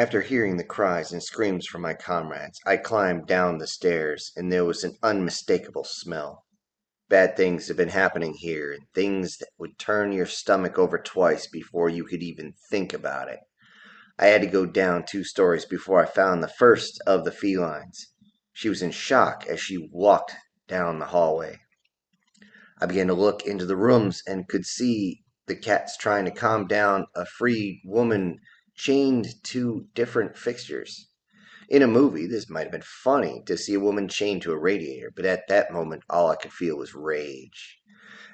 After hearing the cries and screams from my comrades, I climbed down the stairs, and there was an unmistakable smell. Bad things had been happening here, and things that would turn your stomach over twice before you could even think about it. I had to go down 2 stories before I found the first of the felines. She was in shock as she walked down the hallway. I began to look into the rooms and could see the cats trying to calm down a freed woman chained to different fixtures. In a movie, this might have been funny to see a woman chained to a radiator, but at that moment, all I could feel was rage.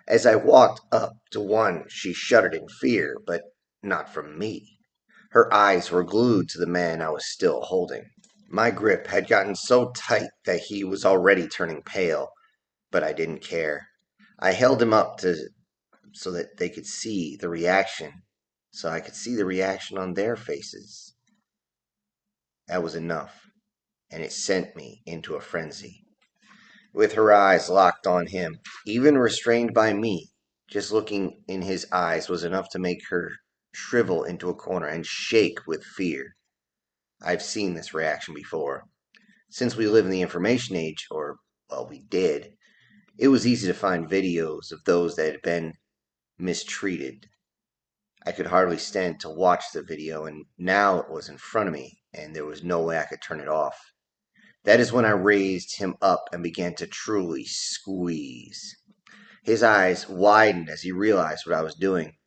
As I walked up to one, she shuddered in fear, but not from me. Her eyes were glued to the man I was still holding. My grip had gotten so tight that he was already turning pale, but I didn't care. I held him up so that they could see the reaction, so I could see the reaction on their faces. That was enough, and it sent me into a frenzy. With her eyes locked on him, even restrained by me, just looking in his eyes was enough to make her shrivel into a corner and shake with fear. I've seen this reaction before. Since we live in the information age, or, well, we did, it was easy to find videos of those that had been mistreated. I could hardly stand to watch the video, and now it was in front of me, and there was no way I could turn it off. That is when I raised him up and began to truly squeeze. His eyes widened as he realized what I was doing.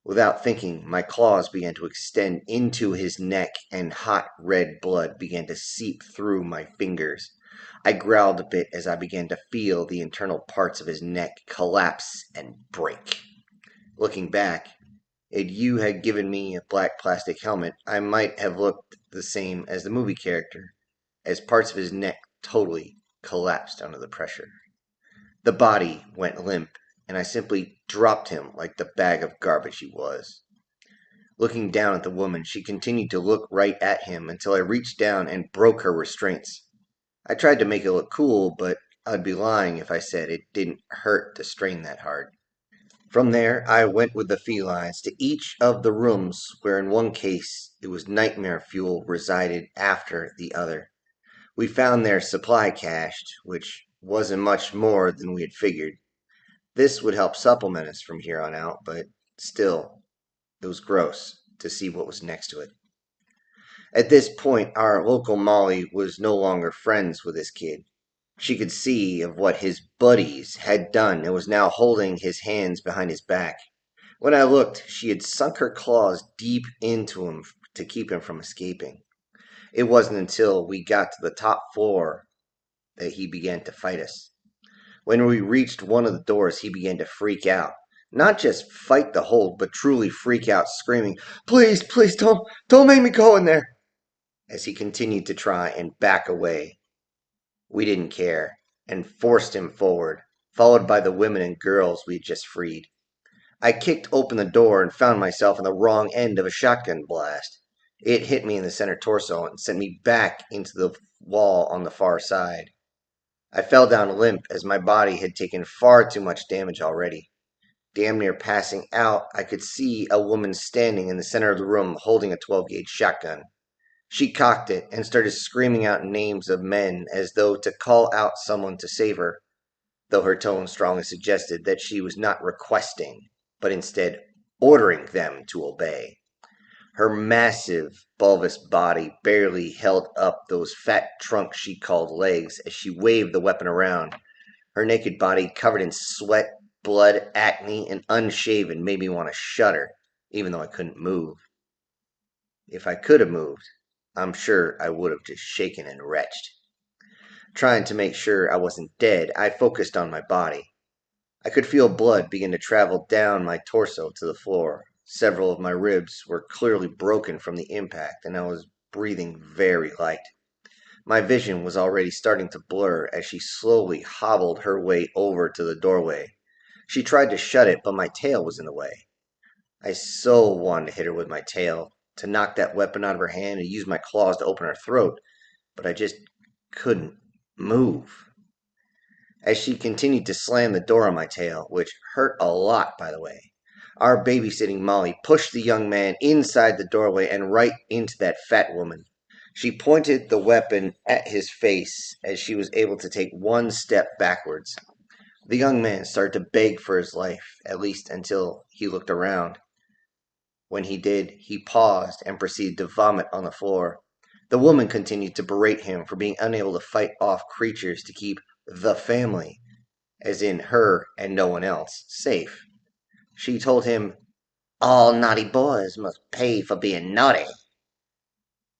Without thinking, my claws began to extend into his neck, and hot red blood began to seep through my fingers. I growled a bit as I began to feel the internal parts of his neck collapse and break. Looking back, if you had given me a black plastic helmet, I might have looked the same as the movie character, as parts of his neck totally collapsed under the pressure. The body went limp, and I simply dropped him like the bag of garbage he was. Looking down at the woman, she continued to look right at him until I reached down and broke her restraints. I tried to make it look cool, but I'd be lying if I said it didn't hurt to strain that hard. From there, I went with the felines to each of the rooms where in one case it was nightmare fuel resided after the other. We found their supply cached, which wasn't much more than we had figured. This would help supplement us from here on out, but still, it was gross to see what was next to it. At this point, our local Molly was no longer friends with this kid. She could see of what his buddies had done and was now holding his hands behind his back. When I looked, she had sunk her claws deep into him to keep him from escaping. It wasn't until we got to the top floor that he began to fight us. When we reached one of the doors, he began to freak out. Not just fight the hold, but truly freak out, screaming, "Please, please don't make me go in there," as he continued to try and back away. We didn't care, and forced him forward, followed by the women and girls we had just freed. I kicked open the door and found myself on the wrong end of a shotgun blast. It hit me in the center torso and sent me back into the wall on the far side. I fell down limp as my body had taken far too much damage already. Damn near passing out, I could see a woman standing in the center of the room holding a 12-gauge shotgun. She cocked it and started screaming out names of men as though to call out someone to save her, though her tone strongly suggested that she was not requesting, but instead ordering them to obey. Her massive, bulbous body barely held up those fat trunks she called legs as she waved the weapon around. Her naked body, covered in sweat, blood, acne, and unshaven, made me want to shudder, even though I couldn't move. If I could have moved, I'm sure I would have just shaken and retched. Trying to make sure I wasn't dead, I focused on my body. I could feel blood begin to travel down my torso to the floor. Several of my ribs were clearly broken from the impact, and I was breathing very light. My vision was already starting to blur as she slowly hobbled her way over to the doorway. She tried to shut it, but my tail was in the way. I so wanted to hit her with my tail, to knock that weapon out of her hand and use my claws to open her throat, but I just couldn't move. As she continued to slam the door on my tail, which hurt a lot, by the way, Our babysitting Molly pushed the young man inside the doorway and right into that fat woman. She pointed the weapon at his face as she was able to take one step backwards. The young man started to beg for his life, at least until he looked around. When he did, he paused and proceeded to vomit on the floor. The woman continued to berate him for being unable to fight off creatures to keep the family, as in her and no one else, safe. She told him, "All naughty boys must pay for being naughty."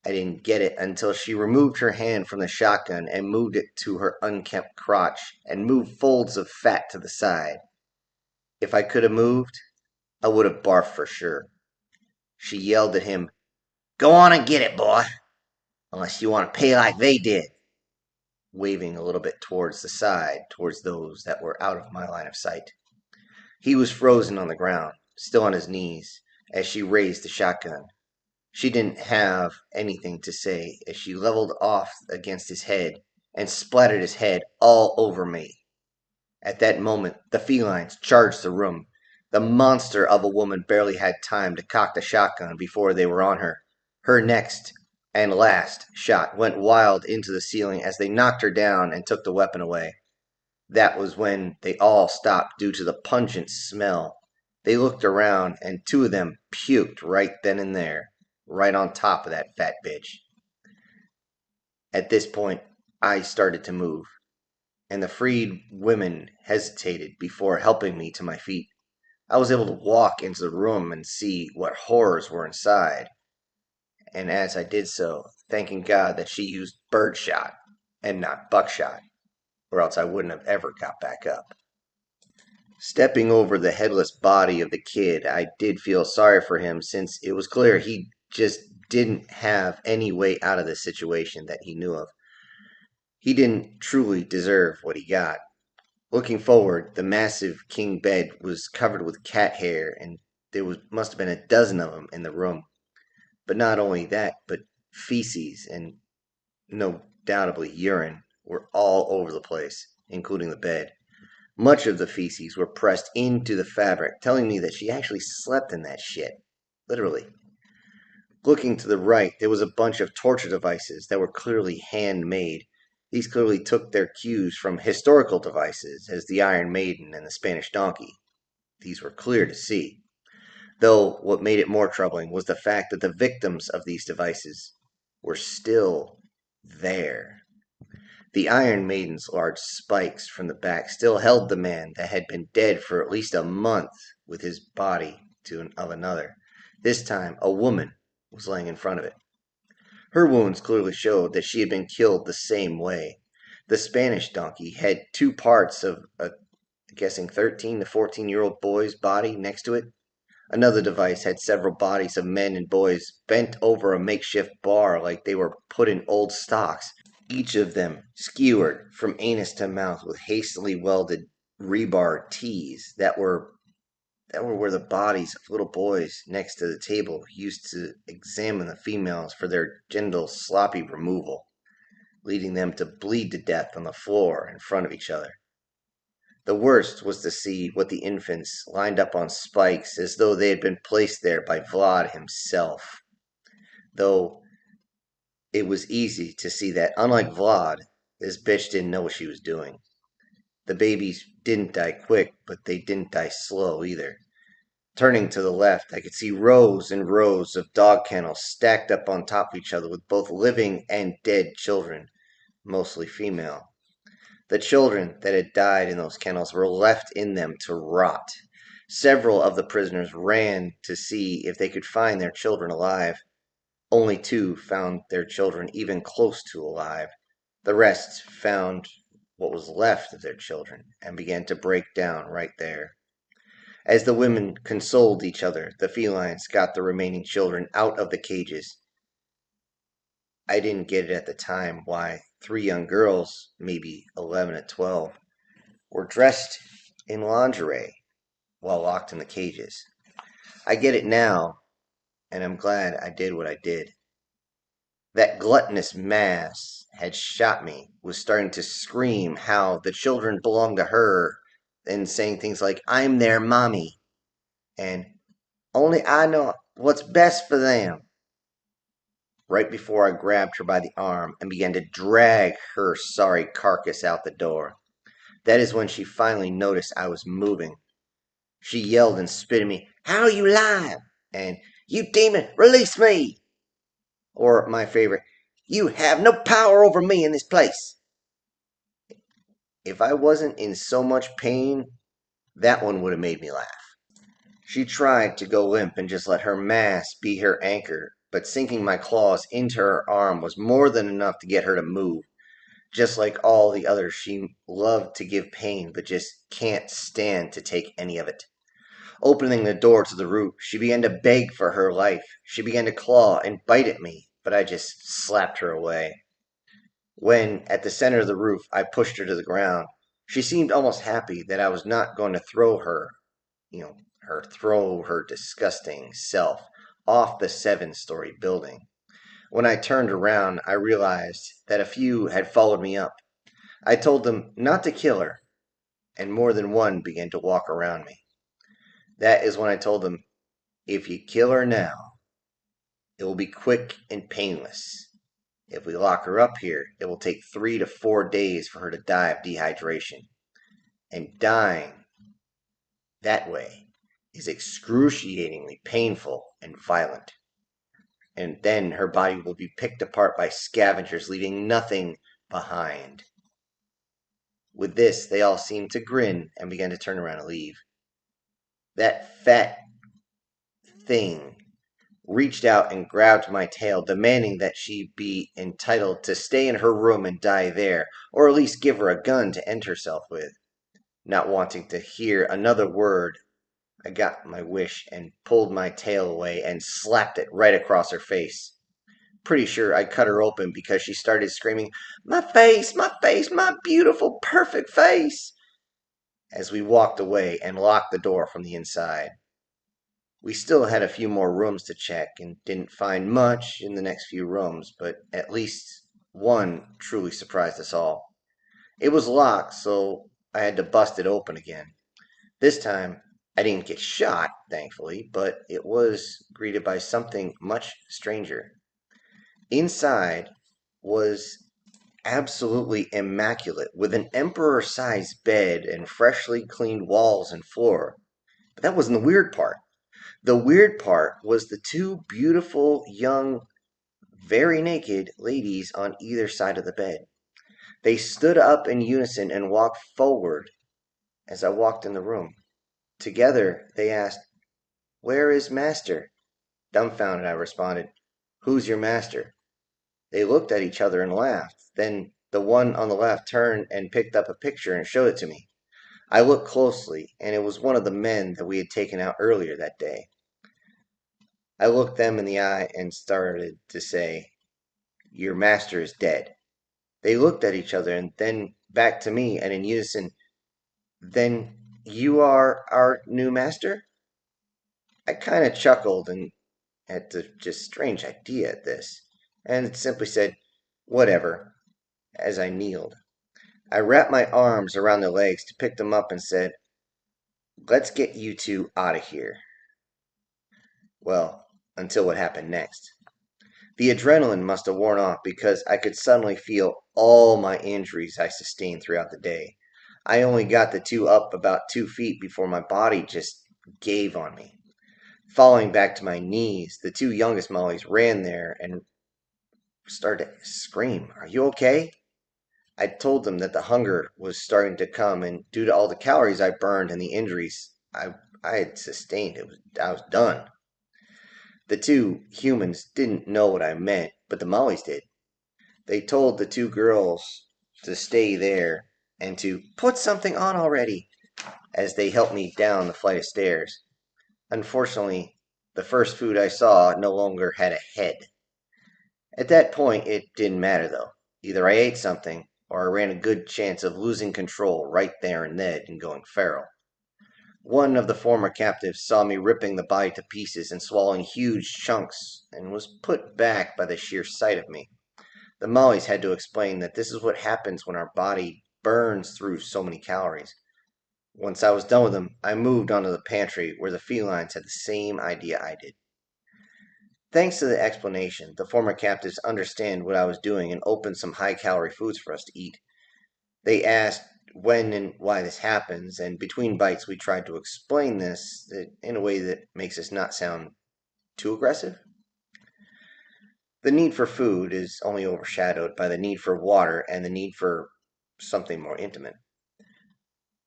I didn't get it until she removed her hand from the shotgun and moved it to her unkempt crotch and moved folds of fat to the side. If I could have moved, I would have barfed for sure. She yelled at him, "Go on and get it, boy, unless you want to pay like they did," waving a little bit towards the side, towards those that were out of my line of sight. He was frozen on the ground, still on his knees, as she raised the shotgun. She didn't have anything to say as she leveled off against his head and splattered his head all over me. At that moment, the felines charged the room. The monster of a woman barely had time to cock the shotgun before they were on her. Her next and last shot went wild into the ceiling as they knocked her down and took the weapon away. That was when they all stopped due to the pungent smell. They looked around and two of them puked right then and there, right on top of that fat bitch. At this point, I started to move, and the freed women hesitated before helping me to my feet. I was able to walk into the room and see what horrors were inside, and as I did so, thanking God that she used birdshot and not buckshot, or else I wouldn't have ever got back up. Stepping over the headless body of the kid, I did feel sorry for him since it was clear he just didn't have any way out of this situation that he knew of. He didn't truly deserve what he got. Looking forward, the massive king bed was covered with cat hair, and there must have been a dozen of them in the room. But not only that, but feces and no doubtably urine were all over the place, including the bed. Much of the feces were pressed into the fabric, telling me that she actually slept in that shit. Literally. Looking to the right, there was a bunch of torture devices that were clearly handmade. These clearly took their cues from historical devices, as the Iron Maiden and the Spanish donkey. These were clear to see. Though what made it more troubling was the fact that the victims of these devices were still there. The Iron Maiden's large spikes from the back still held the man that had been dead for at least a month with his body of another. This time, a woman was laying in front of it. Her wounds clearly showed that she had been killed the same way. The Spanish donkey had two parts of a guessing 13 to 14-year-old boy's body next to it. Another device had several bodies of men and boys bent over a makeshift bar like they were put in old stocks, each of them skewered from anus to mouth with hastily welded rebar tees that were where the bodies of little boys next to the table used to examine the females for their genital sloppy removal, leading them to bleed to death on the floor in front of each other. The worst was to see what the infants lined up on spikes as though they had been placed there by Vlad himself. Though it was easy to see that, unlike Vlad, this bitch didn't know what she was doing. The babies didn't die quick, but they didn't die slow either. Turning to the left, I could see rows and rows of dog kennels stacked up on top of each other with both living and dead children, mostly female. The children that had died in those kennels were left in them to rot. Several of the prisoners ran to see if they could find their children alive. Only two found their children even close to alive. The rest found what was left of their children and began to break down right there. As the women consoled each other, the felines got the remaining children out of the cages. I didn't get it at the time why three young girls, maybe 11 and 12, were dressed in lingerie while locked in the cages. I get it now, and I'm glad I did what I did. That gluttonous mass had shot me, was starting to scream how the children belonged to her, and saying things like, "I'm their mommy," and Only I know what's best for them. Right before I grabbed her by the arm and began to drag her sorry carcass out the door. That is when she finally noticed I was moving. She yelled and spit at me, "How are you alive?" And, "You demon, release me!" Or my favorite, "You have no power over me in this place." If I wasn't in so much pain, that one would have made me laugh. She tried to go limp and just let her mass be her anchor, but sinking my claws into her arm was more than enough to get her to move. Just like all the others, she loved to give pain, but just can't stand to take any of it. Opening the door to the roof, she began to beg for her life. She began to claw and bite at me, but I just slapped her away. When, at the center of the roof, I pushed her to the ground, she seemed almost happy that I was not going to throw her disgusting self off the 7-story building. When I turned around, I realized that a few had followed me up. I told them not to kill her, and more than one began to walk around me. That is when I told them, if you kill her now, it will be quick and painless. If we lock her up here, it will take 3 to 4 days for her to die of dehydration. And dying that way is excruciatingly painful and violent. And then her body will be picked apart by scavengers, leaving nothing behind. With this, they all seemed to grin and began to turn around and leave. That fat thing reached out and grabbed my tail, demanding that she be entitled to stay in her room and die there, or at least give her a gun to end herself with. Not wanting to hear another word, I got my wish and pulled my tail away and slapped it right across her face. Pretty sure I cut her open because she started screaming, my face, my beautiful, perfect face," as we walked away and locked the door from the inside. We still had a few more rooms to check and didn't find much in the next few rooms, but at least one truly surprised us all. It was locked, so I had to bust it open again. This time, I didn't get shot, thankfully, but it was greeted by something much stranger. Inside was absolutely immaculate, with an emperor-sized bed and freshly cleaned walls and floor. But that wasn't the weird part. The weird part was the two beautiful, young, very naked ladies on either side of the bed. They stood up in unison and walked forward as I walked in the room. Together, they asked, "Where is Master?" Dumbfounded, I responded, "Who's your master?" They looked at each other and laughed. Then the one on the left turned and picked up a picture and showed it to me. I looked closely, and it was one of the men that we had taken out earlier that day. I looked them in the eye and started to say, "Your master is dead." They looked at each other and then back to me, and in unison, "Then you are our new master?" I kind of chuckled and at the just strange idea at this, and simply said, "Whatever," as I kneeled. I wrapped my arms around their legs to pick them up and said, "Let's get you two out of here." Well, until what happened next. The adrenaline must have worn off because I could suddenly feel all my injuries I sustained throughout the day. I only got the two up about 2 feet before my body just gave on me. Falling back to my knees, the two youngest Mollies ran there and started to scream, "Are you okay?" I told them that the hunger was starting to come, and due to all the calories I burned and the injuries I had sustained, I was done. The two humans didn't know what I meant, but the Mollies did. They told the two girls to stay there and to put something on already as they helped me down the flight of stairs. Unfortunately, the first food I saw no longer had a head. At that point, it didn't matter though. Either I ate something, or I ran a good chance of losing control right there and then and going feral. One of the former captives saw me ripping the body to pieces and swallowing huge chunks, and was put back by the sheer sight of me. The Mollies had to explain that this is what happens when our body burns through so many calories. Once I was done with them, I moved onto the pantry where the felines had the same idea I did. Thanks to the explanation, the former captives understand what I was doing and opened some high-calorie foods for us to eat. They asked when and why this happens, and between bites we tried to explain this in a way that makes us not sound too aggressive. The need for food is only overshadowed by the need for water and the need for something more intimate.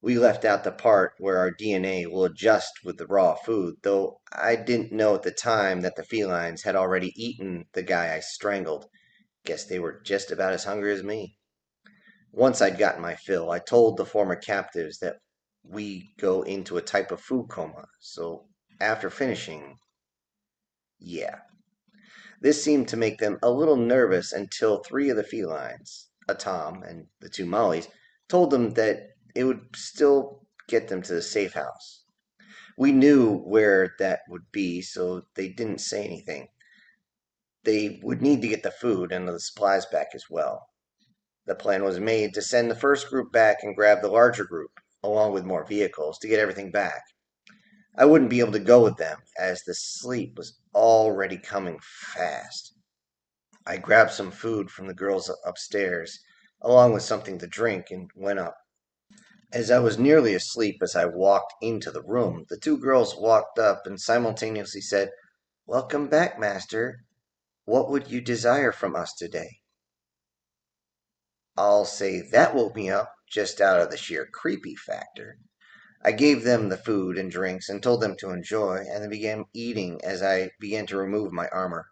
We left out the part where our DNA will adjust with the raw food, though I didn't know at the time that the felines had already eaten the guy I strangled. Guess they were just about as hungry as me. Once I'd gotten my fill, I told the former captives that we go into a type of food coma. So after finishing, yeah. This seemed to make them a little nervous until three of the felines, a Tom and the two Mollies, told them that it would still get them to the safe house. We knew where that would be, so they didn't say anything. They would need to get the food and the supplies back as well. The plan was made to send the first group back and grab the larger group, along with more vehicles, to get everything back. I wouldn't be able to go with them, as the sleep was already coming fast. I grabbed some food from the girls upstairs, along with something to drink, and went up. As I was nearly asleep as I walked into the room, the two girls walked up and simultaneously said, "Welcome back, Master. What would you desire from us today?" I'll say that woke me up just out of the sheer creepy factor. I gave them the food and drinks and told them to enjoy, and they began eating as I began to remove my armor.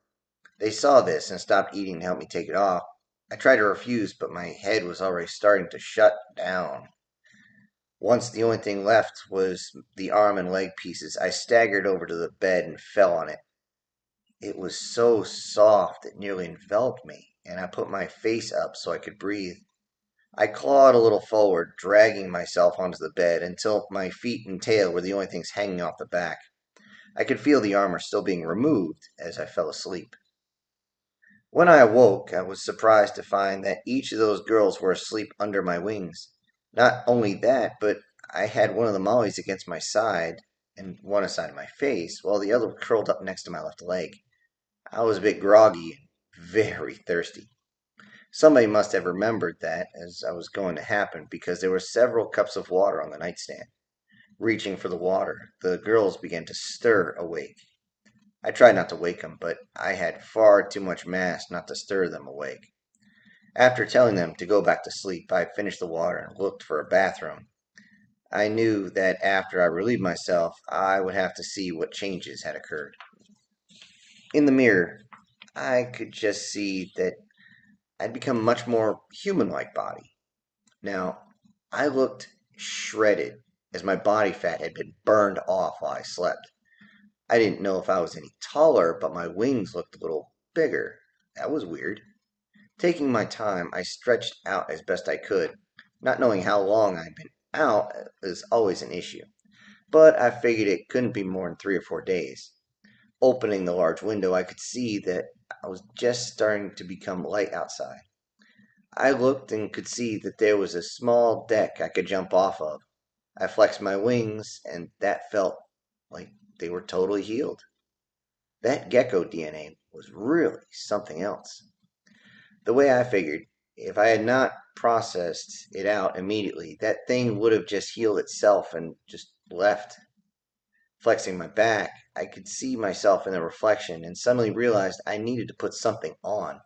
They saw this and stopped eating to help me take it off. I tried to refuse, but my head was already starting to shut down. Once the only thing left was the arm and leg pieces, I staggered over to the bed and fell on it. It was so soft it nearly enveloped me, and I put my face up so I could breathe. I clawed a little forward, dragging myself onto the bed until my feet and tail were the only things hanging off the back. I could feel the armor still being removed as I fell asleep. When I awoke, I was surprised to find that each of those girls were asleep under my wings. Not only that, but I had one of the mollies against my side and one aside of my face, while the other curled up next to my left leg. I was a bit groggy and very thirsty. Somebody must have remembered that as I was going to happen because there were several cups of water on the nightstand. Reaching for the water, the girls began to stir awake. I tried not to wake them, but I had far too much mass not to stir them awake. After telling them to go back to sleep, I finished the water and looked for a bathroom. I knew that after I relieved myself, I would have to see what changes had occurred. In the mirror, I could just see that I'd become much more human-like body. Now, I looked shredded as my body fat had been burned off while I slept. I didn't know if I was any taller, but my wings looked a little bigger. That was weird. Taking my time, I stretched out as best I could. Not knowing how long I'd been out is always an issue, but I figured it couldn't be more than 3 or 4 days. Opening the large window, I could see that I was just starting to become light outside. I looked and could see that there was a small deck I could jump off of. I flexed my wings, and that felt like they were totally healed. That gecko DNA was really something else. The way I figured, if I had not processed it out immediately, that thing would have just healed itself and just left. Flexing my back, I could see myself in the reflection and suddenly realized I needed to put something on.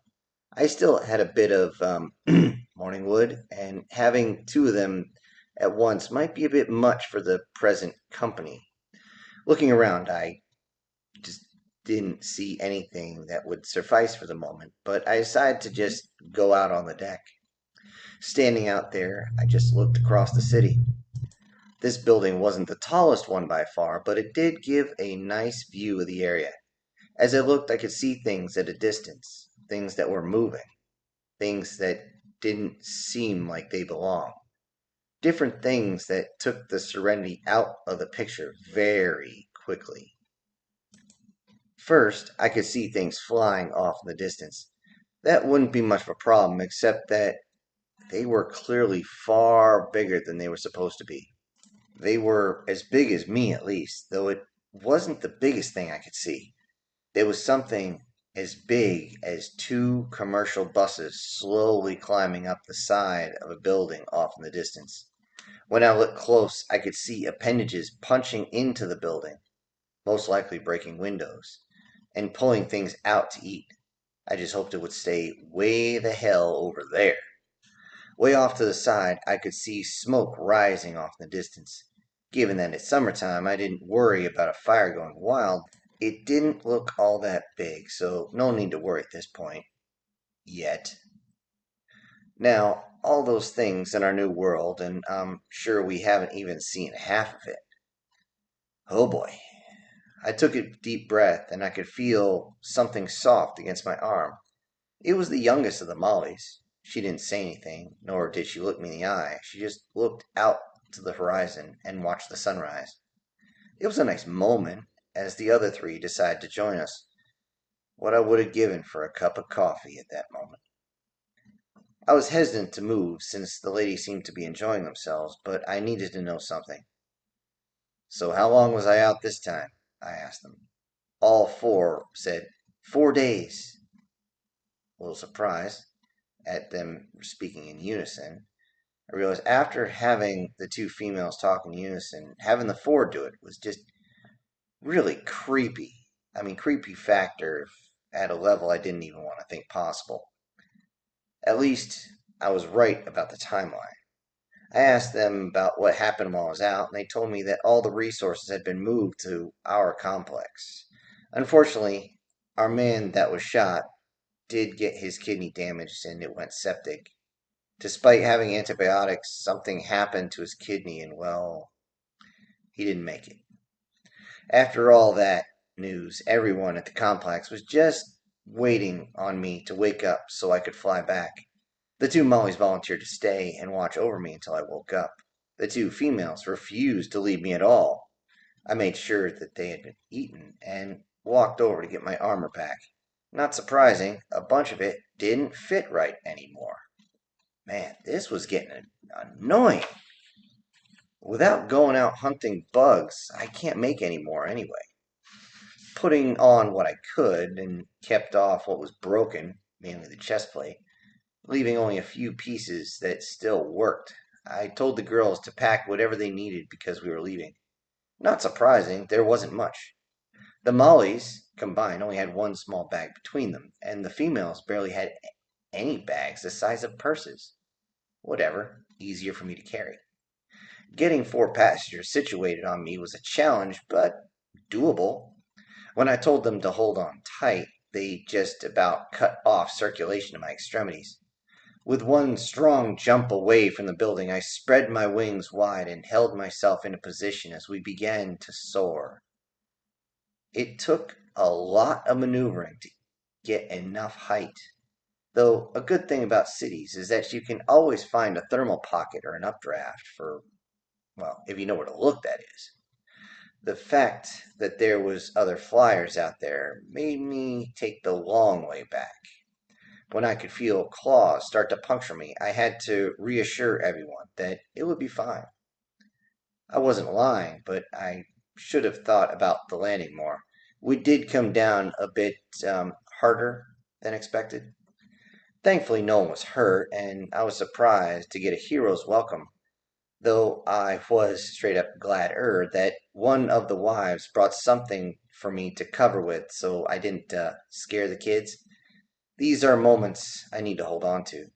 I still had a bit of morning wood, and having two of them at once might be a bit much for the present company. Looking around, I just didn't see anything that would suffice for the moment, but I decided to just go out on the deck. Standing out there, I just looked across the city. This building wasn't the tallest one by far, but it did give a nice view of the area. As I looked, I could see things at a distance, things that were moving, things that didn't seem like they belonged, different things that took the serenity out of the picture very quickly. First, I could see things flying off in the distance. That wouldn't be much of a problem, except that they were clearly far bigger than they were supposed to be. They were as big as me, at least, though it wasn't the biggest thing I could see. There was something as big as two commercial buses slowly climbing up the side of a building off in the distance. When I looked close, I could see appendages punching into the building, most likely breaking windows, and pulling things out to eat. I just hoped it would stay way the hell over there. Way off to the side, I could see smoke rising off in the distance. Given that it's summertime, I didn't worry about a fire going wild. It didn't look all that big, so no need to worry at this point. Yet. Now, all those things in our new world, and I'm sure we haven't even seen half of it. Oh boy. I took a deep breath and I could feel something soft against my arm. It was the youngest of the Mollys. She didn't say anything, nor did she look me in the eye. She just looked out to the horizon and watched the sunrise. It was a nice moment as the other three decided to join us. What I would have given for a cup of coffee at that moment. I was hesitant to move since the ladies seemed to be enjoying themselves, but I needed to know something. So how long was I out this time? I asked them. All four said, 4 days. A little surprised at them speaking in unison. I realized after having the two females talk in unison, having the four do it was just really creepy. I mean, creepy factor at a level I didn't even want to think possible. At least I was right about the timeline. I asked them about what happened while I was out, and they told me that all the resources had been moved to our complex. Unfortunately, our man that was shot did get his kidney damaged and it went septic. Despite having antibiotics, something happened to his kidney and, well, he didn't make it. After all that news, everyone at the complex was just waiting on me to wake up so I could fly back. The two Mollies volunteered to stay and watch over me until I woke up. The two females refused to leave me at all. I made sure that they had been eaten and walked over to get my armor back. Not surprising, a bunch of it didn't fit right anymore. Man, this was getting annoying. Without going out hunting bugs, I can't make any more anyway. Putting on what I could and kept off what was broken, mainly the chest plate, leaving only a few pieces that still worked. I told the girls to pack whatever they needed because we were leaving. Not surprising, there wasn't much. The Mollies, combined, only had one small bag between them, and the females barely had any bags the size of purses. Whatever, easier for me to carry. Getting four passengers situated on me was a challenge, but doable. When I told them to hold on tight, they just about cut off circulation to my extremities. With one strong jump away from the building, I spread my wings wide and held myself in a position as we began to soar. It took a lot of maneuvering to get enough height. Though a good thing about cities is that you can always find a thermal pocket or an updraft for, well, if you know where to look, that is. The fact that there was other flyers out there made me take the long way back. When I could feel claws start to puncture me, I had to reassure everyone that it would be fine. I wasn't lying, but I should have thought about the landing more. We did come down a bit harder than expected. Thankfully, no one was hurt, and I was surprised to get a hero's welcome, though I was straight up glad that one of the wives brought something for me to cover with so I didn't scare the kids. These are moments I need to hold on to.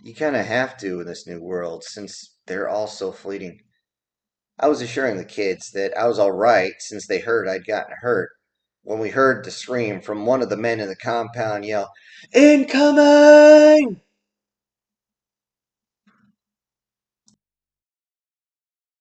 You kind of have to in this new world since they're all so fleeting. I was assuring the kids that I was all right since they heard I'd gotten hurt when we heard the scream from one of the men in the compound yell, "Incoming!"